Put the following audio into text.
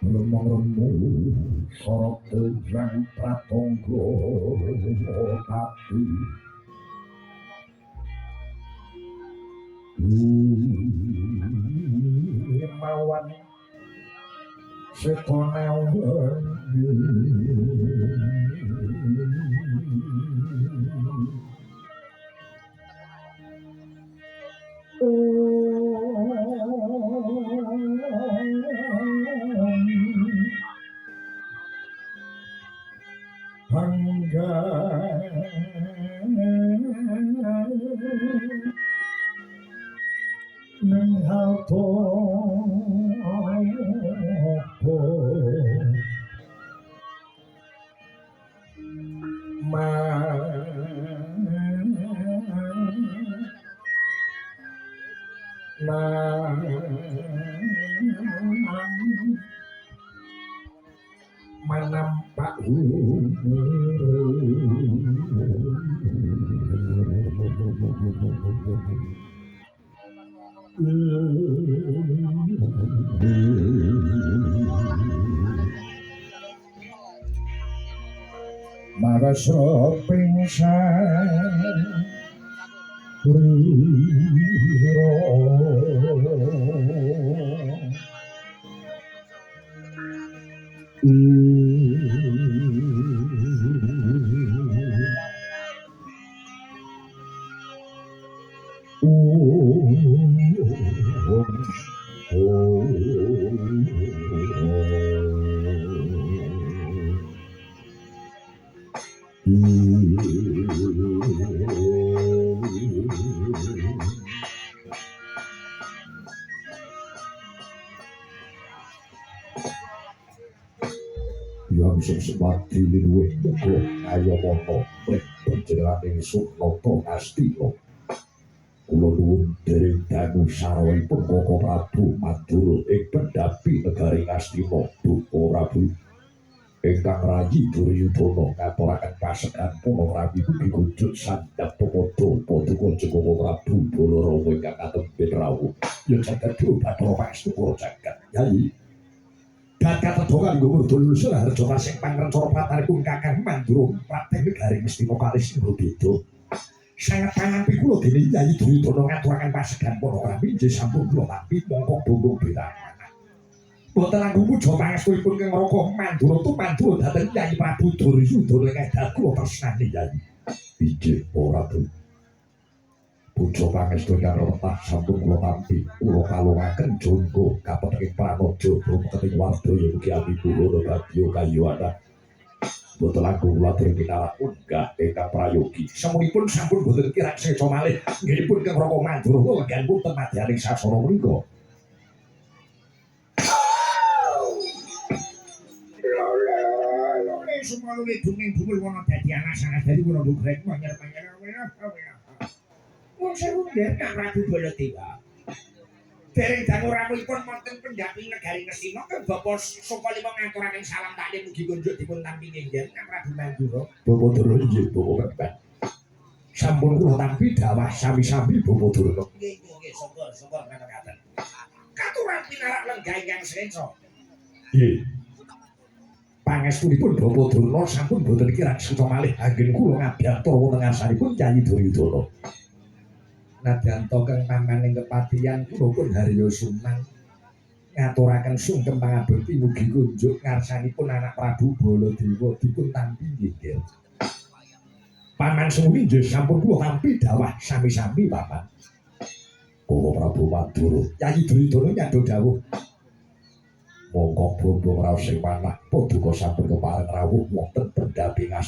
Remeng-remeng sorot terang pratangga tapi mawan setonawan hangga nang halto manampak marasa pingsan yang sesebati liluwih muga ayo moto panjenenganing Sunata Astina kula nuwun dereng dangu sarawipun Koko Prabu Madura ing pendhapi negari Astina Duka Prabu ingkang rayi Duryudana ngaturaken pasekan para rabi mugi kunjuk sandhap padha paduka Koko Prabu Balarama ingkang katembin rawuh ya jagat Bathara Pastukur jagat Yai Kakang Tedongan nggumun dulur Harjo sing pangrencana prataripun Kakang Mandura prateng negari Astina kalis beda sangat pangampi kula dene Yai Duryudana ngaturaken pasekan para rabi nggih sampun kula tampi mongko bombong birawana boten langkung puja pangestupun Kang Raka Mandura tumandu dhateng Yai Prabu Duryudana ingkang kula tresnani Yai inggih ora puja pangestu kang retah sampun kula tampi kula kalungaken jangga kapething pranaja kapething wadya mugi abi kula badya kayuwana boten langkung kula dereng pinarak unggah ingkang prayogi semunipun sampun boten kirang seca malih nggihipun Kang Raka Mandura wengganipun ten madyaning sasana menika semua luwih bunging bumul wana dadi anak sangat dari wana bugrek manyer-manyer wong sewu nggih Kang Prabu Baladewa dereng dangu rawuhipun wonten pendhapi negari Ngastina Kang Bapa Saka Lima ngaturaken salam taklim mugi kunjuk dipun tampi nggih Kang Prabu Mandura Bapa Durna inggih Bapa Kemban sampun kula tampi dawah sami-sami Bapa Durna nggih nggih syukur ngaten katuran pinarak lenggah ingkang seca nggih pangestunipun Bapa Durna sampun boten kirang seca malih anggen kula ngabyantar wonten ngarsanipun Yai Duryudana. Nadyanto kang pamaning kepatihan kula pun harya suman ngaturaken sungkem pangabekti mugi kunjuk ngarsanipun anak Prabu Baladewa dipun tampi nggih. Paman semuni nggih sampun kula tampi dawah sami-sami Paman. Kula Prabu Madura Yai Duryudana nyadha dawuh monggo bombong raos sing manah paduka sampun kepareng rawuh wonten pendhapi